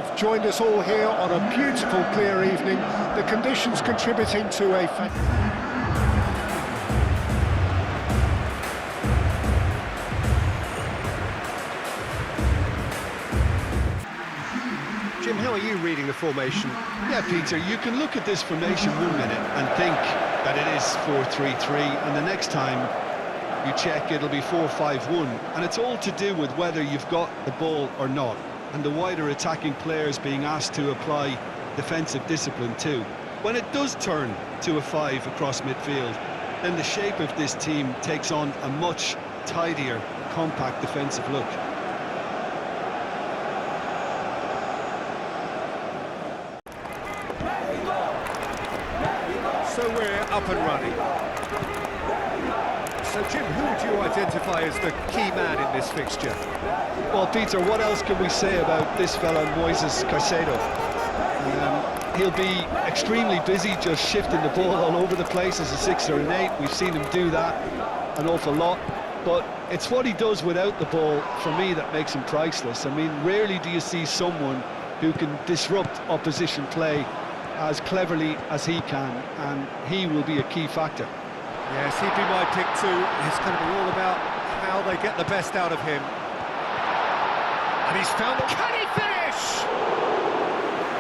have joined us all here on a beautiful, clear evening. The conditions contributing to a Jim, how are you reading the formation? Yeah, Peter, you can look at this formation 1 minute and think that it is 4-3-3, and the next time you check it'll be 4-5-1, and it's all to do with whether you've got the ball or not, and the wider attacking players being asked to apply defensive discipline too. When it does turn to a 5 across midfield, then the shape of this team takes on a much tidier, compact defensive look. So we're up and running. So Jim, who would you identify as the key man in this fixture? Well, Peter, what else can we say about this fella, Moises Caicedo? He'll be extremely busy just shifting the ball all over the place as a 6 or an 8. We've seen him do that an awful lot. But it's what he does without the ball, for me, that makes him priceless. I mean, rarely do you see someone who can disrupt opposition play as cleverly as he can, and he will be a key factor. Yes, he'd be my pick too. It's going to be all about how they get the best out of him. And he's found the... Can he finish?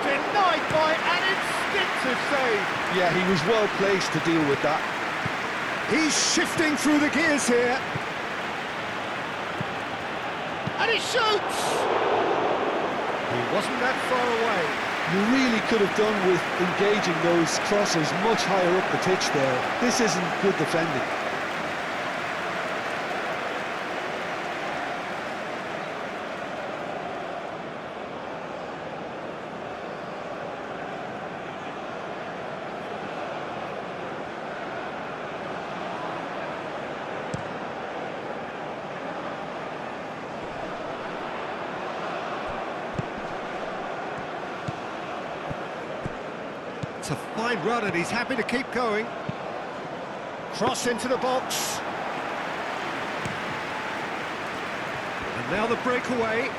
Denied by an instinctive save. Yeah, he was well placed to deal with that. He's shifting through the gears here. And he shoots! He wasn't that far away. You really could have done with engaging those crossers much higher up the pitch there. This isn't good defending. It's a fine run and he's happy to keep going. Cross into the box. And now the breakaway.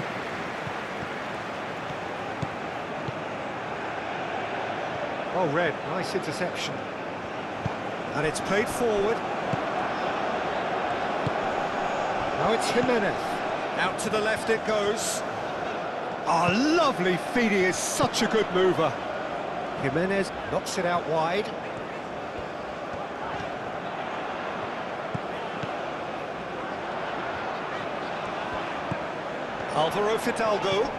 Oh, Red, nice interception. And it's played forward. Now it's Jimenez. Out to the left it goes. Oh, lovely feed, he is such a good mover. Jimenez knocks it out wide. Alvaro Fidalgo.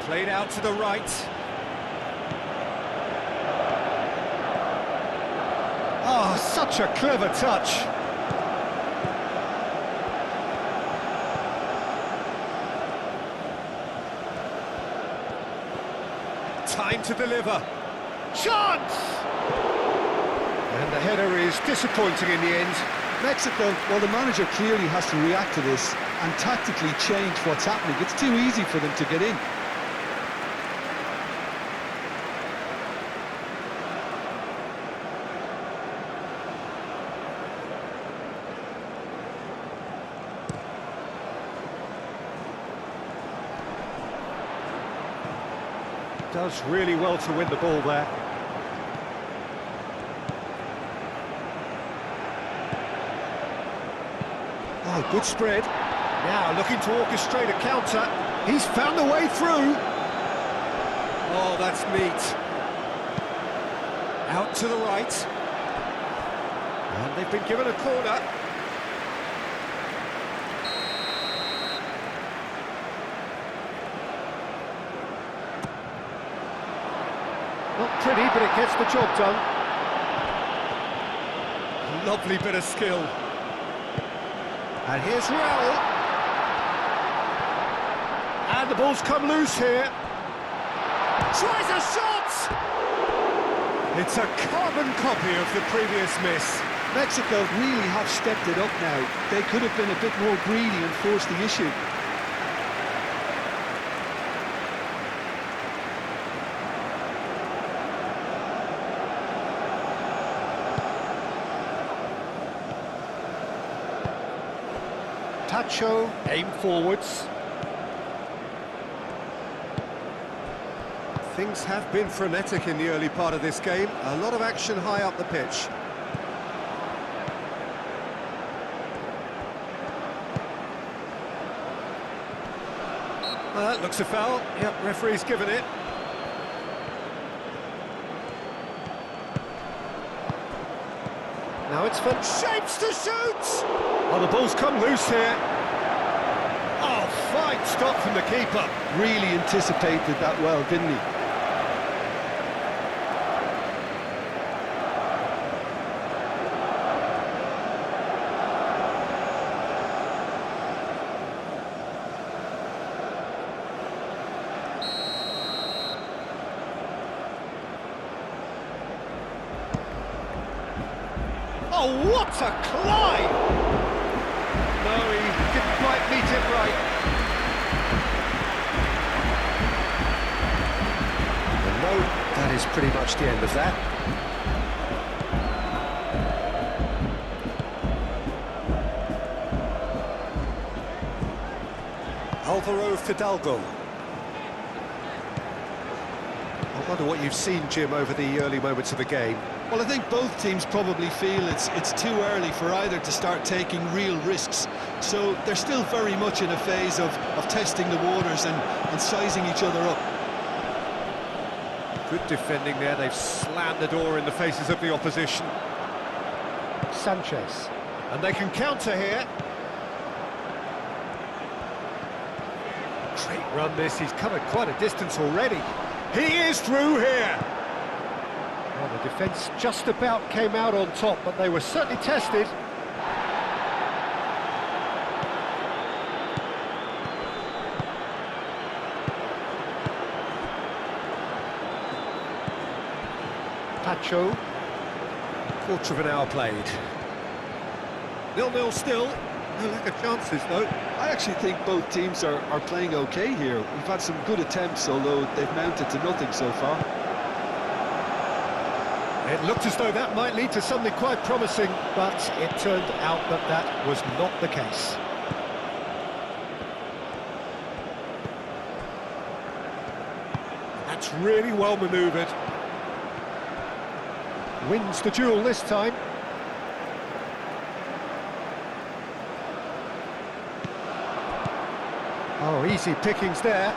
Played out to the right. Oh, such a clever touch. Time to deliver. Chance! And the header is disappointing in the end. Mexico, well, the manager clearly has to react to this and tactically change what's happening. It's too easy for them to get in. Does really well to win the ball there. Oh, good spread. Now looking to orchestrate a counter. He's found the way through. Oh, that's neat. Out to the right. And they've been given a corner. Not pretty, but it gets the job done. Lovely bit of skill. And here's Raul. And the ball's come loose here. Tries a shot! It's a carbon copy of the previous miss. Mexico really have stepped it up now. They could have been a bit more greedy and forced the issue. Tacho, aim forwards. Things have been frenetic in the early part of this game. A lot of action high up the pitch. Well, that looks a foul. Yep, referee's given it. Now it's fun. Shapes to shoot! Oh, the ball's come loose here. Oh, fine stop from the keeper. Really anticipated that well, didn't he? Oh, what a climb! No, he didn't quite meet it right. And no, that is pretty much the end of that. Alvaro Fidalgo. I wonder what you've seen, Jim, over the early moments of the game. Well, I think both teams probably feel it's too early for either to start taking real risks. So they're still very much in a phase of testing the waters and sizing each other up. Good defending there. They've slammed the door in the faces of the opposition. Sanchez. And they can counter here. Great run this. He's covered quite a distance already. He is through here. Well, the defence just about came out on top, but they were certainly tested. Pacho. Quarter of an hour played. 0-0 still. No lack of chances, though. I actually think both teams are playing okay here. We've had some good attempts, although they've mounted to nothing so far. It looked as though that might lead to something quite promising, but it turned out that that was not the case. That's really well manoeuvred. Wins the duel this time. Oh, easy pickings there.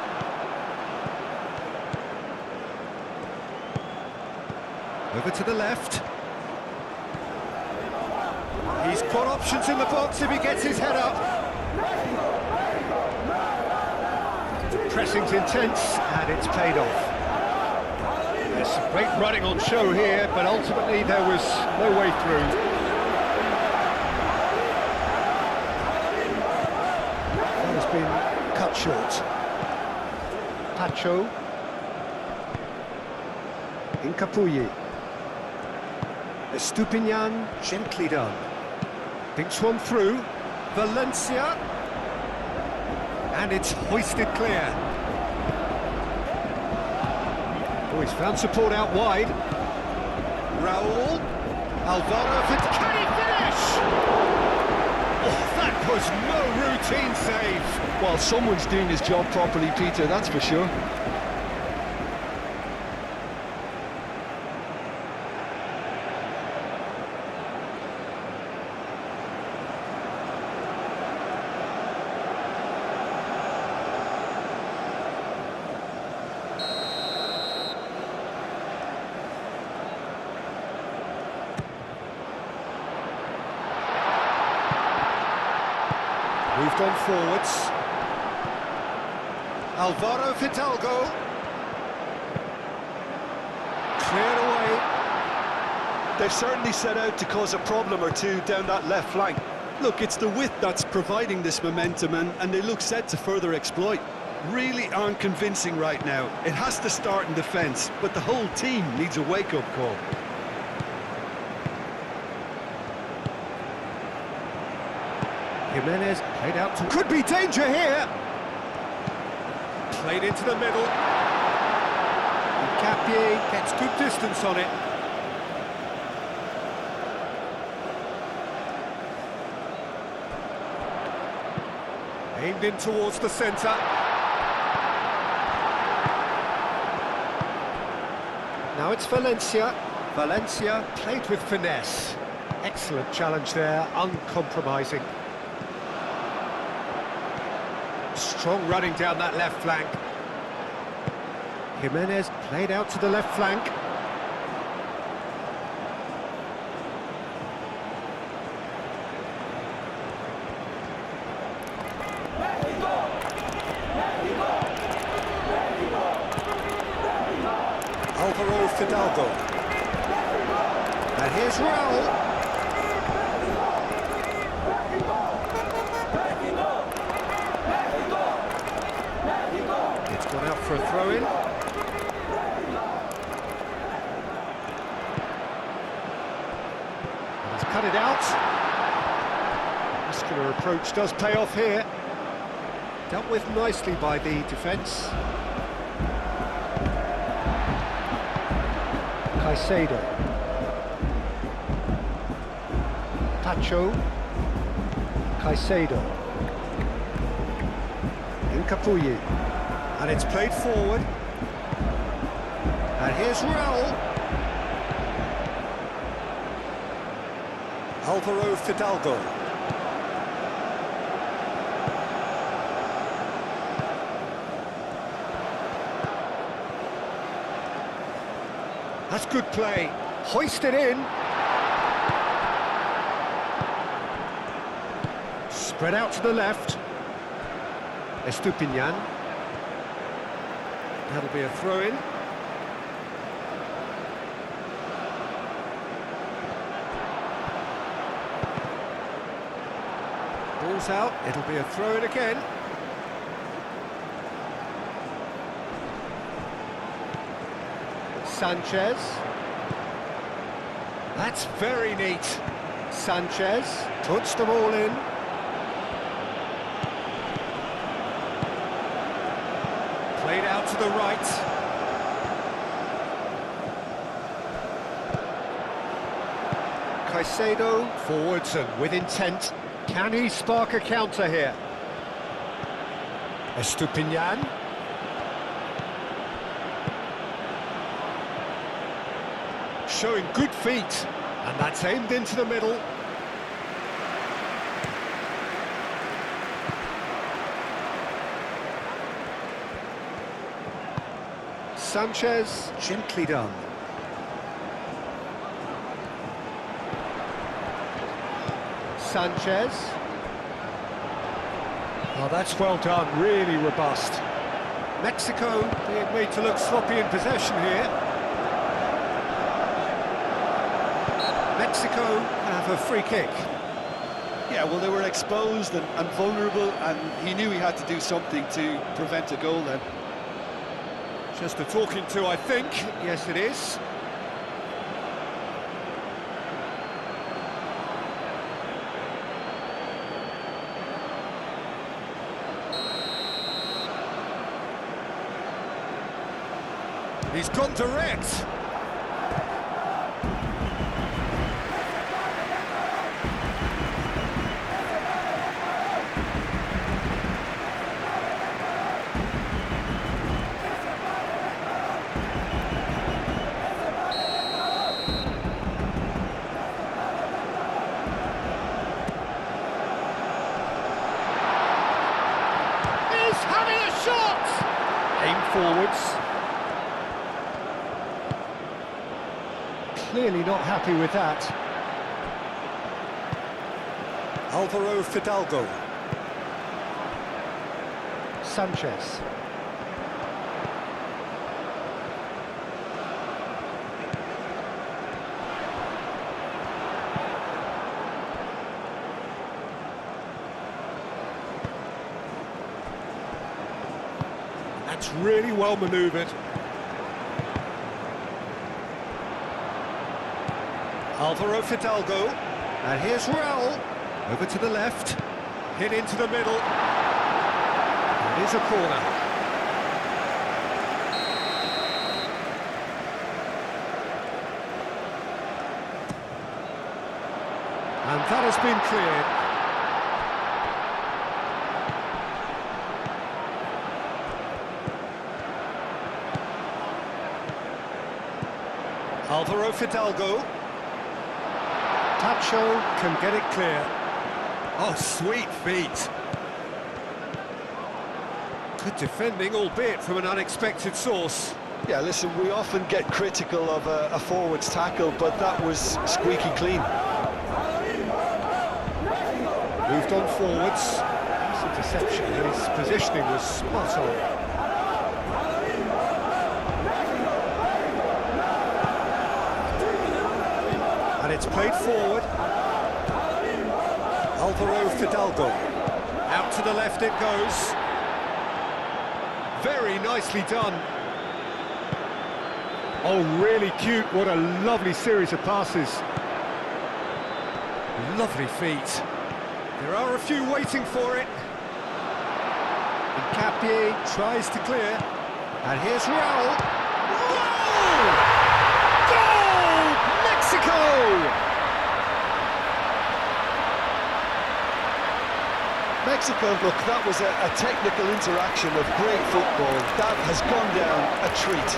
Over to the left. He's got options in the box if he gets his head up. Pressing's intense, and it's paid off. There's some great running on show here, but ultimately there was no way through. That has been cut short. Pacho. Incapuyi. Estupinian, gently done. Thinks one through. Valencia. And it's hoisted clear. Oh, he's found support out wide. Raul. Alvaro, can he finish? Oh, that was no routine save. Well, someone's doing his job properly, Peter, that's for sure. Moved on forwards. Alvaro Fidalgo. Cleared away. They've certainly set out to cause a problem or two down that left flank. Look, it's the width that's providing this momentum, and they look set to further exploit. Really aren't convincing right now. It has to start in defence, but the whole team needs a wake-up call. Jimenez played out to... Could be danger here! Played into the middle. Capier gets good distance on it. Aimed in towards the centre. Now it's Valencia. Valencia played with finesse. Excellent challenge there, uncompromising. Strong running down that left flank. Jimenez played out to the left flank. Alvaro Fidalgo. And here's Raul. It's gone out for a throw-in. He's cut it out. Muscular approach does pay off here. Dealt with nicely by the defence. Caicedo. Tacho. Caicedo. Incapuyi. And it's played forward. And here's Raul. Alvaro Fidalgo. That's good play. Hoist it in. Spread out to the left. Estupinian. That'll be a throw-in. Ball's out. It'll be a throw-in again. Sanchez. That's very neat. Sanchez puts them all in. Played out to the right. Caicedo forwards and with intent. Can he spark a counter here? Estupinian. Showing good feet, and that's aimed into the middle. Sanchez, gently done. Sanchez. Oh, that's well done, really robust. Mexico being made to look sloppy in possession here. Mexico have a free kick. Yeah, well, they were exposed and vulnerable, and he knew he had to do something to prevent a goal then. Just a talking to, I think. Yes, it is. He's gone direct. Forwards. Clearly not happy with that. Alvaro Fidalgo. Sanchez. That's really well manoeuvred. Alvaro Fidalgo. And here's Raul. Over to the left. Hit into the middle. It is a corner. And that has been cleared. Alvaro Fidalgo. Tacho can get it clear. Oh, sweet feet. Good defending, albeit from an unexpected source. Yeah, listen, we often get critical of a forward's tackle, but that was squeaky clean. Moved on forwards. Nice interception, and his positioning was spot on. And it's played forward. Alvaro Fidalgo. Out to the left it goes. Very nicely done. Oh, really cute. What a lovely series of passes. Lovely feet. There are a few waiting for it. Capie tries to clear. And here's Raul. Goal! Goal! Mexico! Mexico, look, that was a technical interaction of great football. That has gone down a treat.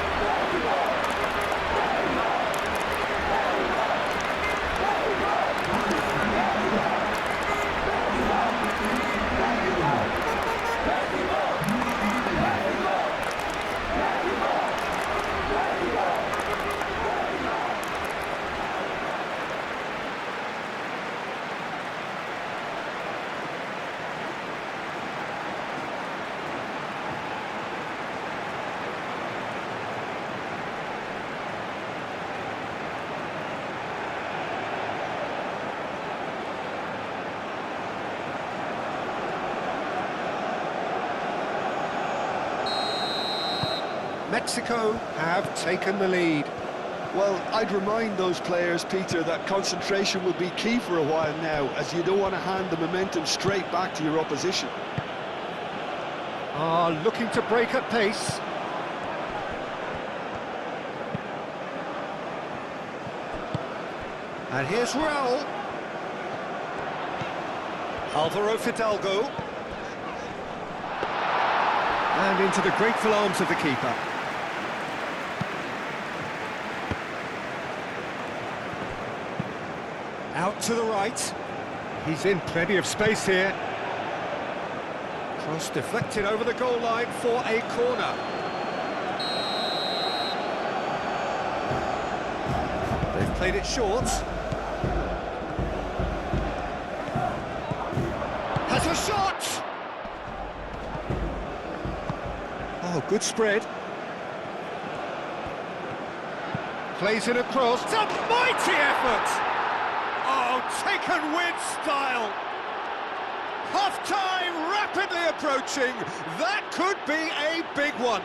Mexico have taken the lead. Well, I'd remind those players, Peter, that concentration will be key for a while now, as you don't want to hand the momentum straight back to your opposition. Looking to break at pace. And here's Raul. Alvaro Fidalgo. And into the grateful arms of the keeper. Out to the right. He's in plenty of space here. Cross deflected over the goal line for a corner. They've played it short. Has a shot! Oh, good spread. Plays it across. It's a mighty effort! Oh, taken with style. Half-time rapidly approaching. That could be a big one.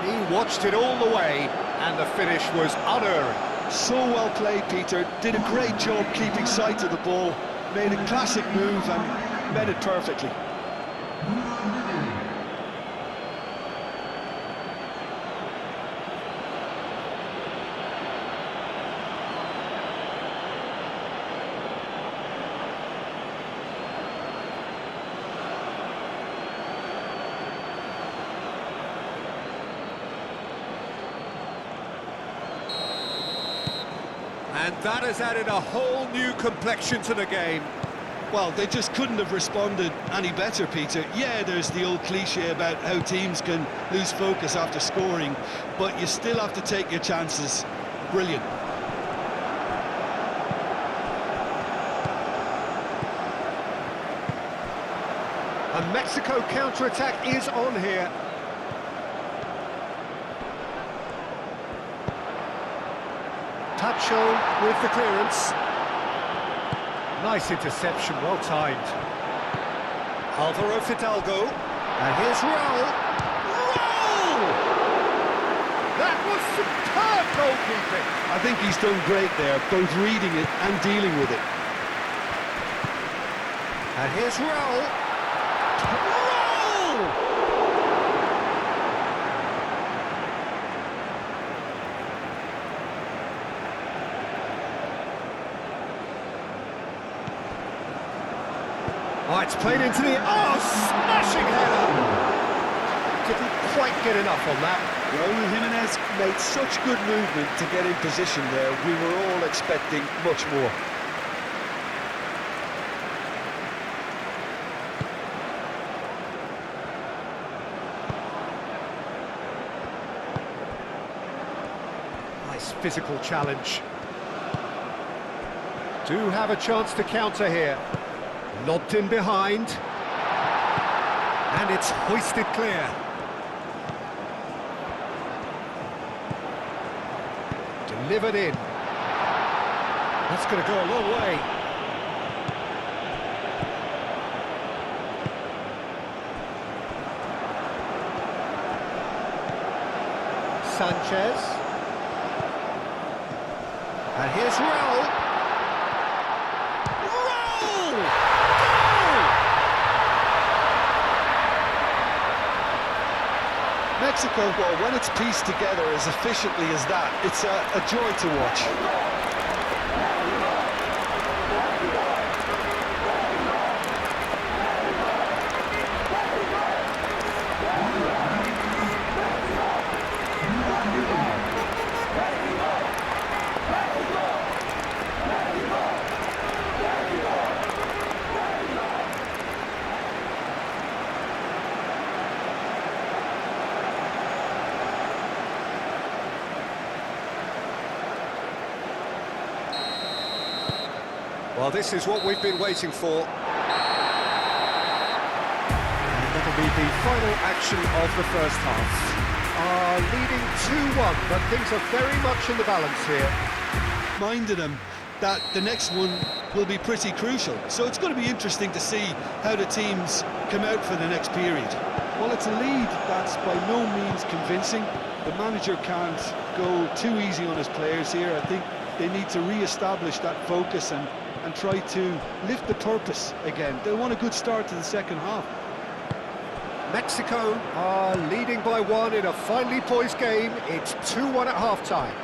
He watched it all the way, and the finish was unerring. So well played, Peter. Did a great job keeping sight of the ball. Made a classic move and met it perfectly. And that has added a whole new complexion to the game. Well, they just couldn't have responded any better, Peter. Yeah, there's the old cliche about how teams can lose focus after scoring, but you still have to take your chances. Brilliant. A Mexico counter-attack is on here. Tacho with the clearance. Nice interception, well timed. Alvaro Fidalgo. And here's Raul. Raul! That was superb goalkeeping. I think he's done great there, both reading it and dealing with it. And here's Raul. Oh, it's played into the... Oh, smashing header! Didn't quite get enough on that. Raul Jimenez made such good movement to get in position there. We were all expecting much more. Nice physical challenge. Do have a chance to counter here. Lobbed in behind. And it's hoisted clear. Delivered in. That's going to go a long way. Sanchez. And here's Raul. Raul! Goal! Mexico, well, when it's pieced together as efficiently as that, it's a joy to watch. Well, this is what we've been waiting for. And that'll be the final action of the first half. Leading 2-1, but things are very much in the balance here. Reminded him that the next one will be pretty crucial. So it's going to be interesting to see how the teams come out for the next period. Well, it's a lead that's by no means convincing. The manager can't go too easy on his players here. I think they need to re-establish that focus and try to lift the purpose again. They want a good start to the second half. Mexico are leading by 1 in a finely poised game. It's 2-1 at half-time.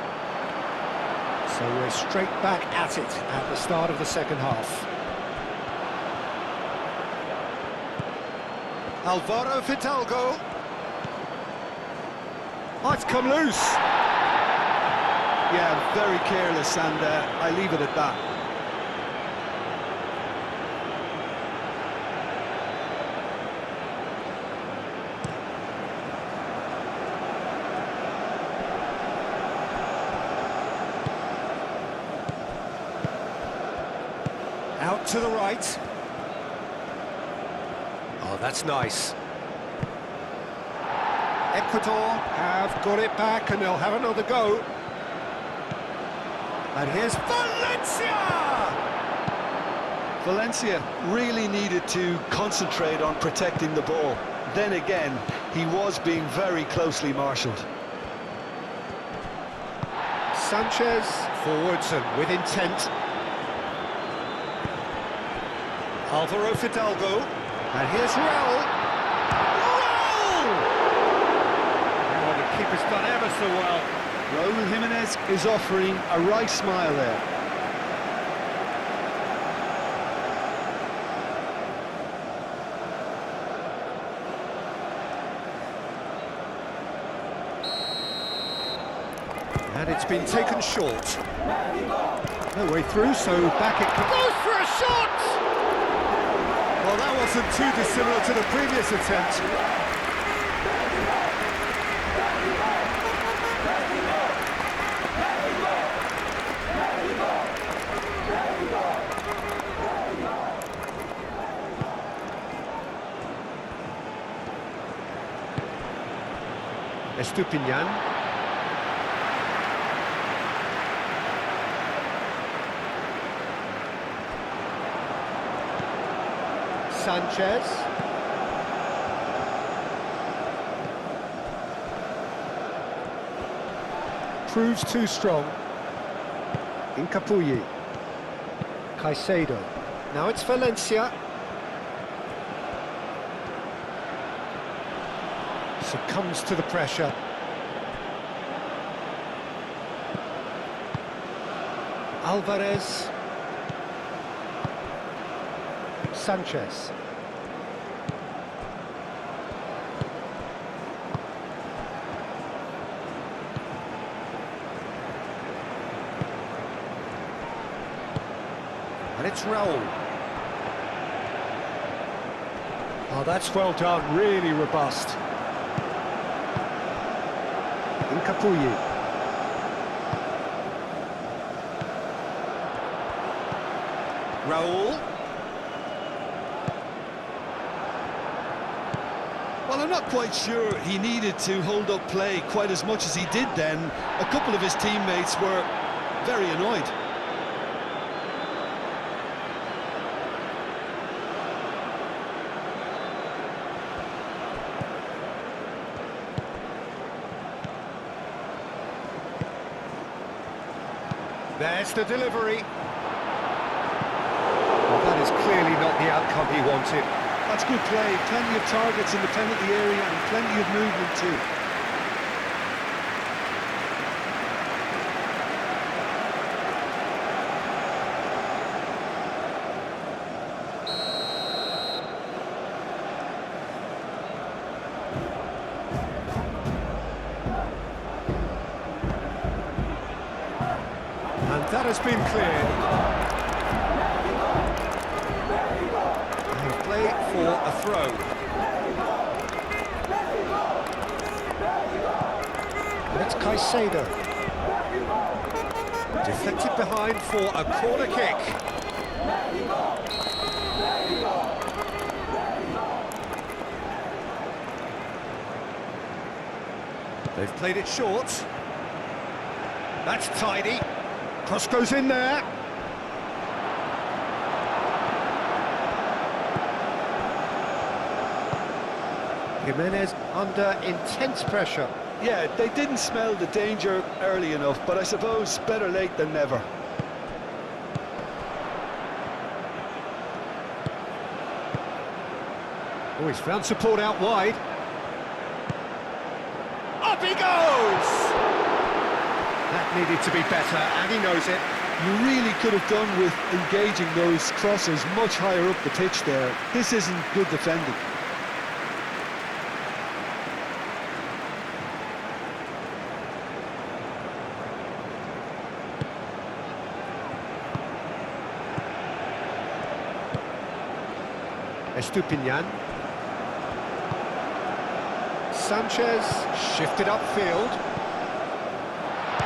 So we're straight back at it at the start of the second half. Alvaro Fidalgo. Oh, it's come loose. Yeah, very careless, and I leave it at that. Out to the right. Oh, that's nice. Ecuador have got it back and they'll have another go. And here's Valencia! Valencia really needed to concentrate on protecting the ball. Then again, he was being very closely marshalled. Sanchez forwards and with intent. Alvaro Fidalgo. And here's Raul. Raul! Oh, the keeper's done ever so well. Raul Jimenez is offering a right smile there. And it's been taken short. No way through, so back it goes for a shot! Well, that wasn't too dissimilar to the previous attempt. Estupinian. Sanchez. proves too strong. Incapuyi. Caicedo. Now it's Valencia. Succumbs to the pressure. Alvarez. Sanchez. And it's Raul. Oh, that's well done, really robust. Incapuyi. Raul. Well, I'm not quite sure he needed to hold up play quite as much as he did then. A couple of his teammates were very annoyed. There's the delivery. Well, that is clearly not the outcome he wanted. That's good play. Plenty of targets in the penalty area and plenty of movement too. And that has been cleared. They play for a throw. And it's Caicedo. Deflected behind for a corner kick. They've played it short. That's tidy. Cross goes in there. Jimenez under intense pressure. Yeah, they didn't smell the danger early enough, but I suppose better late than never. Oh, he's found support out wide. Up he goes! That needed to be better, and he knows it. You really could have done with engaging those crossers much higher up the pitch there. This isn't good defending. Estupinian. Sanchez shifted upfield.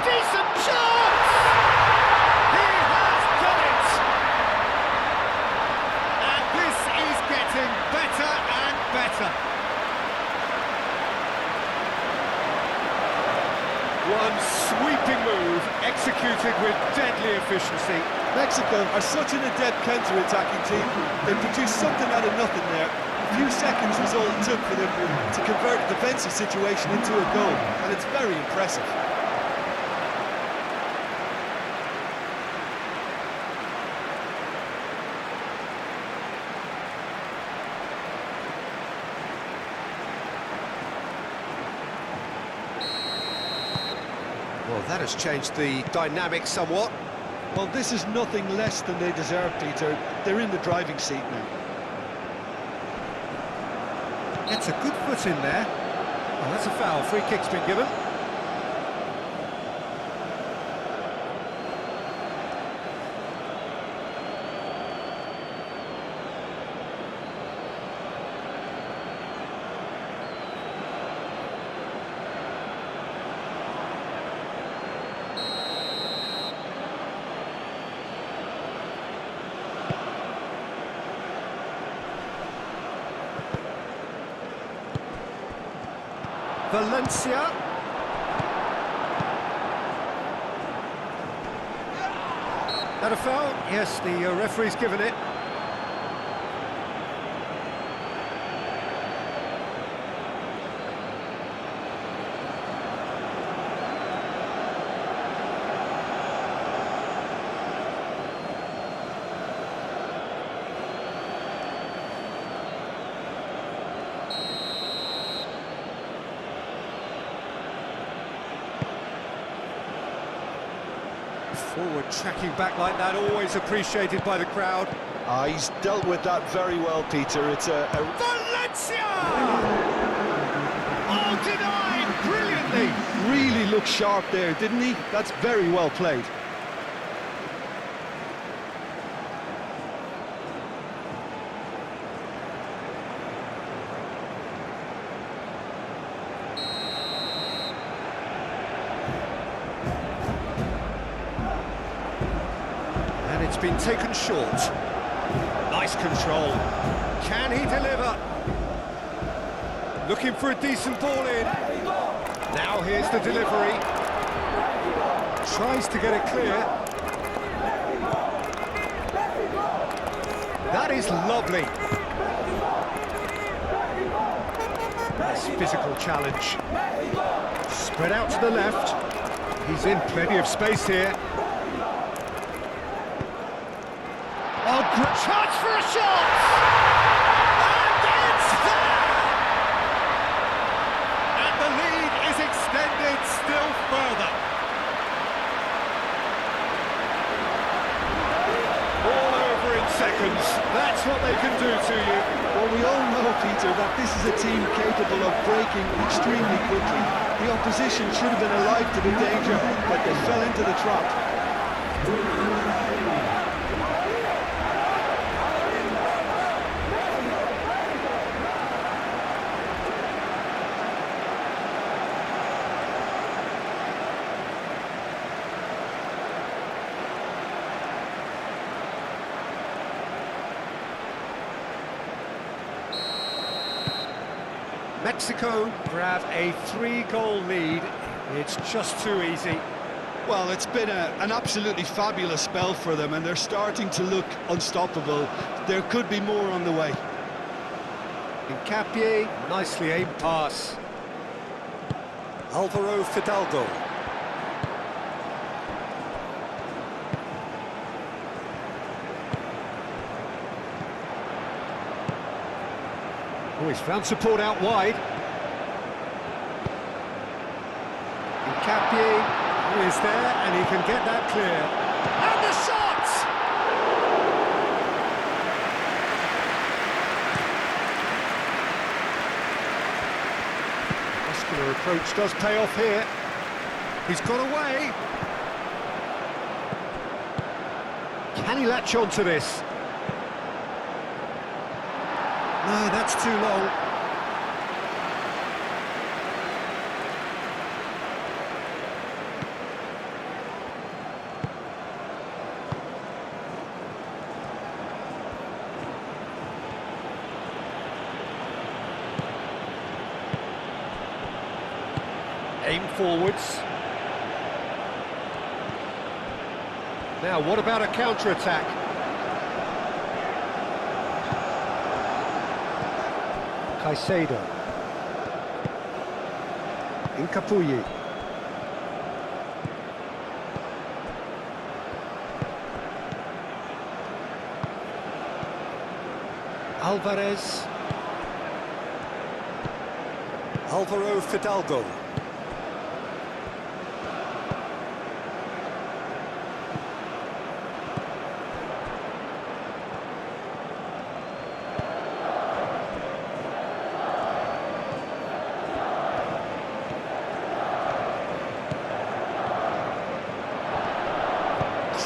Decent shot! He has done it! And this is getting better and better. One sweeping move executed with deadly efficiency. Mexico are such an adept counter-attacking team. They produced something out of nothing there. A few seconds was all it took for them to convert a defensive situation into a goal, and it's very impressive. Well, that has changed the dynamic somewhat. Well, this is nothing less than they deserve, Peter. They're in the driving seat now. Gets a good foot in there. Oh, that's a foul. Free kick's been given. Valencia. That a foul? Yes, the referee's given it. Forward tracking back like that, always appreciated by the crowd. He's dealt with that very well, Peter. It's Valencia! Oh, denied brilliantly! really looked sharp there, didn't he? That's very well played. And it's been taken short. Nice control. Can he deliver? Looking for a decent ball in. Now here's the delivery. Tries to get it clear. That is lovely. Nice physical challenge. Spread out to the left. He's in plenty of space here. Oh, great chance for a shot! And it's there! And the lead is extended still further. All over in seconds. That's what they can do to you. Well, we all know, Peter, that this is a team capable of breaking extremely quickly. The opposition should have been alive to the danger, but they fell into the trap. Mexico grab a 3-goal lead. It's just too easy. Well, it's been an absolutely fabulous spell for them, and they're starting to look unstoppable. There could be more on the way. Hincapié, nicely aimed pass. Alvaro Fidalgo. Oh, he's found support out wide. Hincapié is there, and he can get that clear. And the shot! Muscular approach does pay off here. He's got away. Can he latch on to this? No, that's too long. Aim forwards. Now, what about a counter-attack? Caicedo. Hincapié. Alvarez. Alvaro Fidalgo.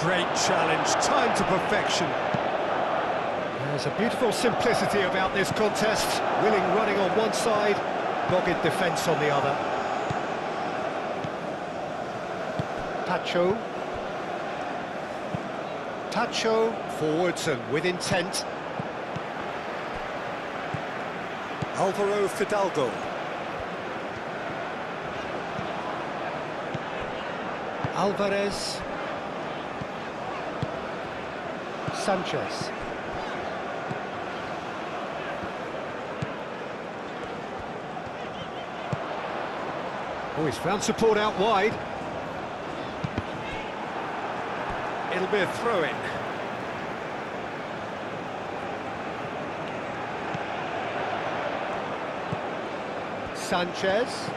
Great challenge, timed to perfection. There's a beautiful simplicity about this contest. Willing running on one side, dogged defence on the other. Tacho. Tacho, forwards and with intent. Alvaro Fidalgo. Alvarez. Sanchez. Oh, he's found support out wide. It'll be a throw-in. Sanchez.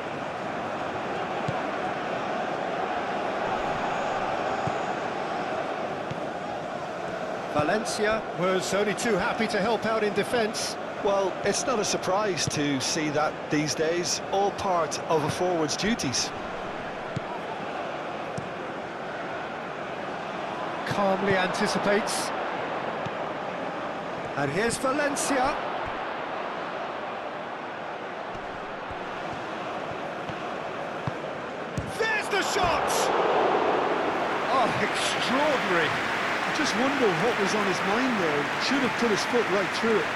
Valencia was only too happy to help out in defence. Well, it's not a surprise to see that these days, all part of a forward's duties. Calmly anticipates. And here's Valencia. There's the shot! Oh, extraordinary. I just wonder what was on his mind there. He should have put his foot right through it.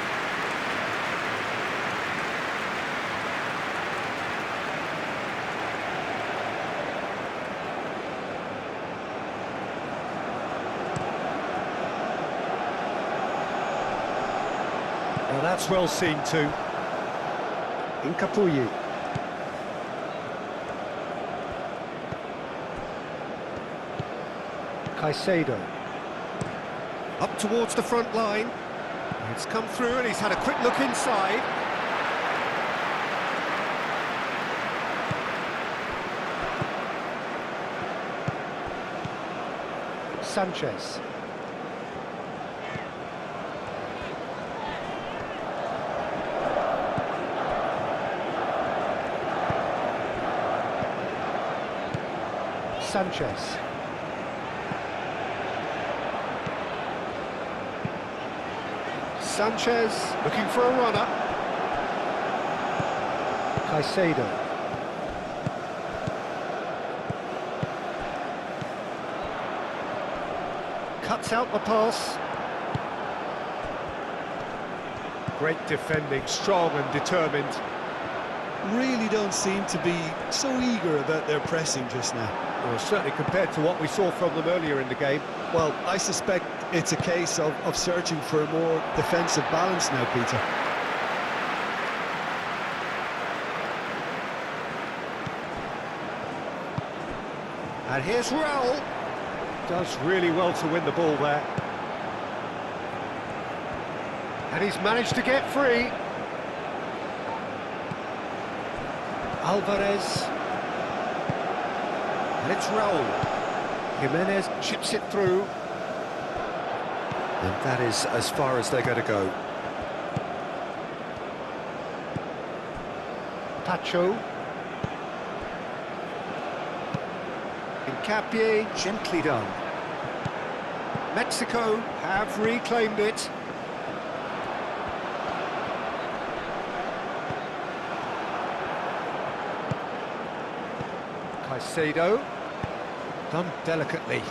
Well, that's well seen too. Incapuyi. Caicedo. Up towards the front line. It's come through and he's had a quick look inside. Sanchez. Sanchez. Sanchez looking for a runner. Caicedo. Cuts out the pass. Great defending, strong and determined. Really don't seem to be so eager about their pressing just now. Well, certainly compared to what we saw from them earlier in the game. Well, I suspect it's a case of searching for a more defensive balance now, Peter. And here's Raul. Does really well to win the ball there. And he's managed to get free. Alvarez. And it's Raul. Jimenez chips it through. And that is as far as they're going to go. Pacho. Hincapié, gently done. Mexico have reclaimed it. Caicedo, done delicately.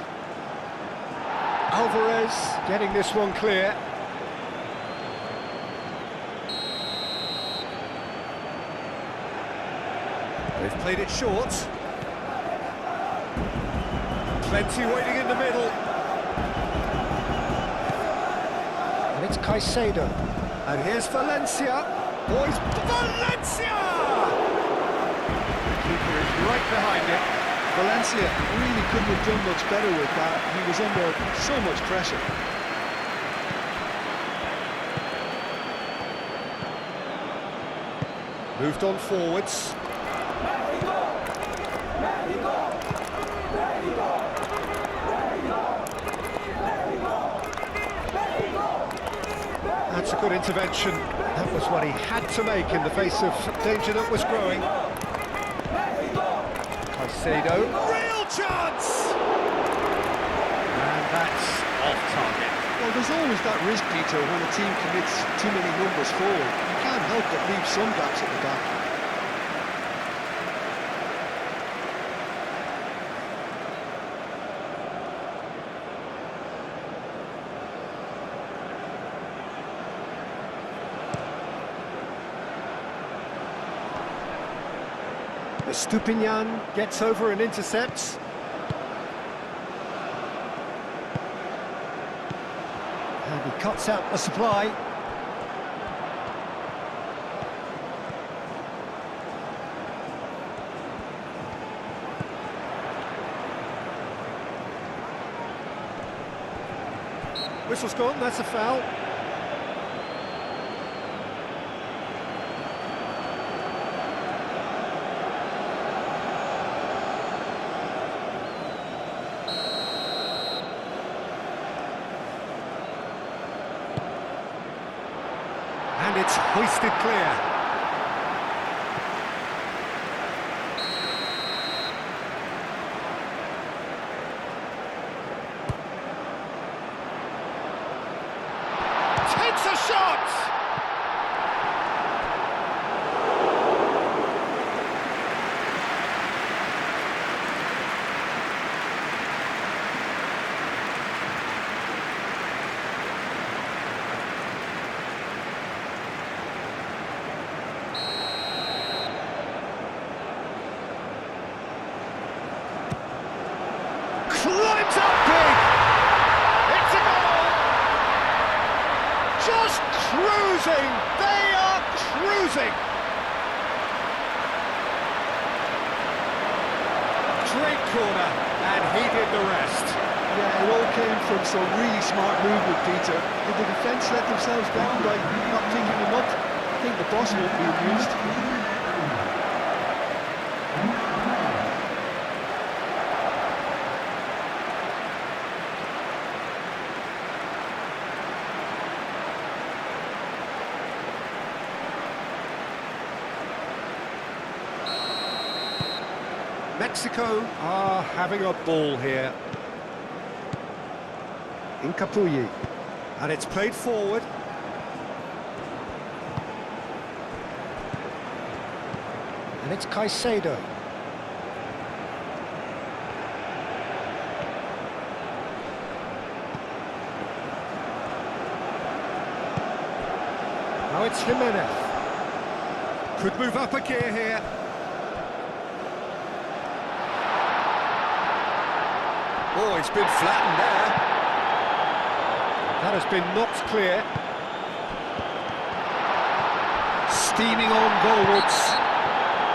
Alvarez getting this one clear. They've played it short. Plenty waiting in the middle. And it's Caicedo. And here's Valencia. Boys, Valencia! The keeper is right behind it. Valencia really couldn't have done much better with that. He was under so much pressure. Moved on forwards. That's a good intervention. That was what he had to make in the face of danger that was growing. Caicedo, real chance! And that's off target. Well, there's always that risk, Peter, when a team commits too many numbers forward. You can't help but leave some gaps at the back. Stupinian gets over and intercepts. And he cuts out the supply. Whistle's gone, that's a foul. And it's hoisted clear. Takes a shot! Climbs up big! It's a goal! Just cruising! They are cruising! Great corner, and he did the rest. Yeah, it all came from some really smart movement, Peter. Did the defence let themselves down by not picking him up? I think the boss won't be amused. Mexico are having a ball here. In Capuyi. And it's played forward. And it's Caicedo. Now it's Jimenez. Could move up a gear here. Oh, it's been flattened there. That has been knocked clear. Steaming on goalwards.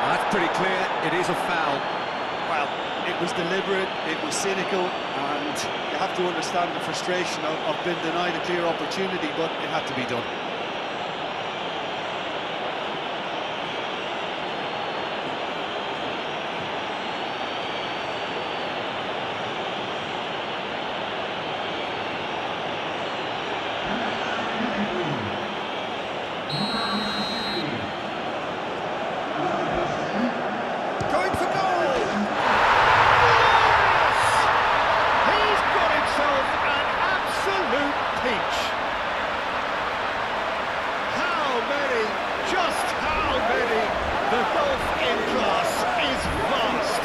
That's pretty clear, it is a foul. Well, it was deliberate, it was cynical, and you have to understand the frustration of being denied a clear opportunity, but it had to be done. Going for goal! Yes! He's got himself an absolute peach. How many, just how many? The golf in class is vast.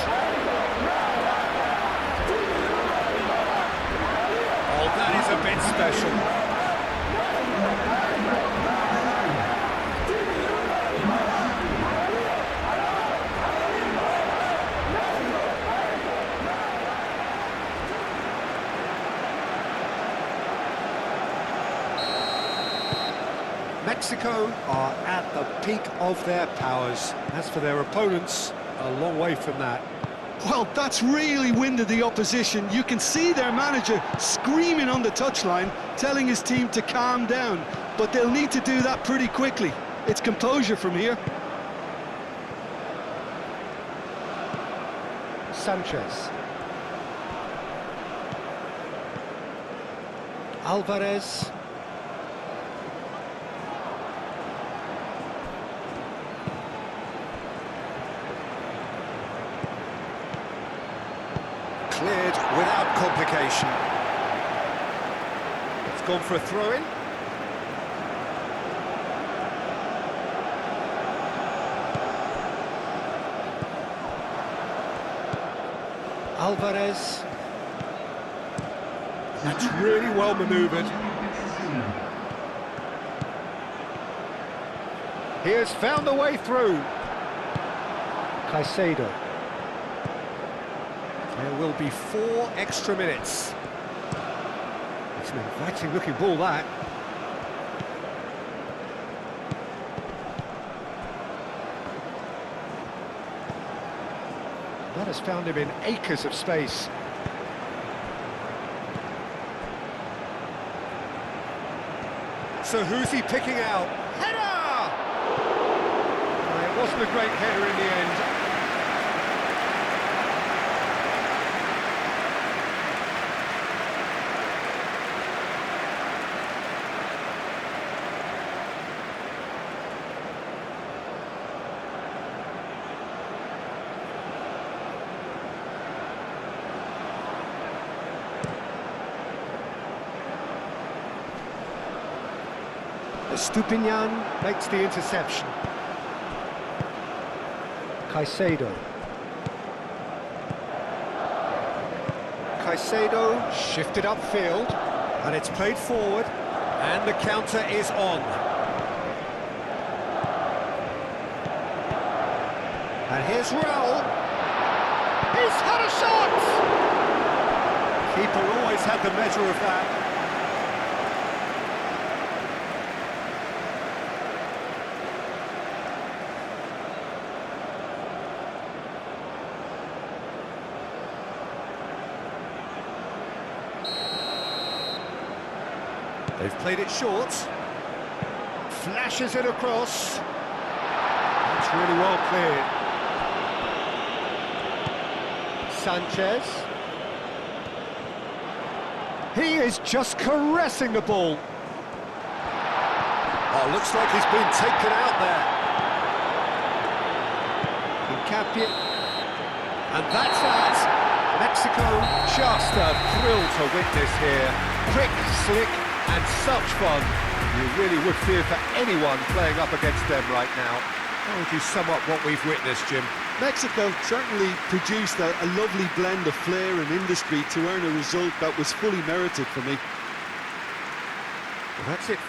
Oh, that is a bit special. Mexico are at the peak of their powers. As for their opponents, a long way from that. Well, that's really winded the opposition. You can see their manager screaming on the touchline, telling his team to calm down, but they'll need to do that pretty quickly. It's composure from here. Sanchez. Alvarez. Cleared without complication. It's gone for a throw-in. Alvarez. That's really well manoeuvred. He has found a way through. Caicedo. There will be 4 extra minutes. It's an inviting looking ball, that. That has found him in acres of space. So who's he picking out? Header! It wasn't a great header in the end. Estupinian makes the interception. Caicedo. Caicedo shifted upfield, and it's played forward, and the counter is on. And here's Raul. He's had a shot! Keeper always had the measure of that. They've played it short. Flashes it across. That's really well cleared. Sanchez. He is just caressing the ball. Oh, looks like he's been taken out there. Hincapié. And that's that. Mexico, just a thrill to witness here. Quick, slick, and such fun. You really would fear for anyone playing up against them right now. How would you sum up what we've witnessed, Jim? Mexico certainly produced a lovely blend of flair and industry to earn a result that was fully merited for me. Well, that's it.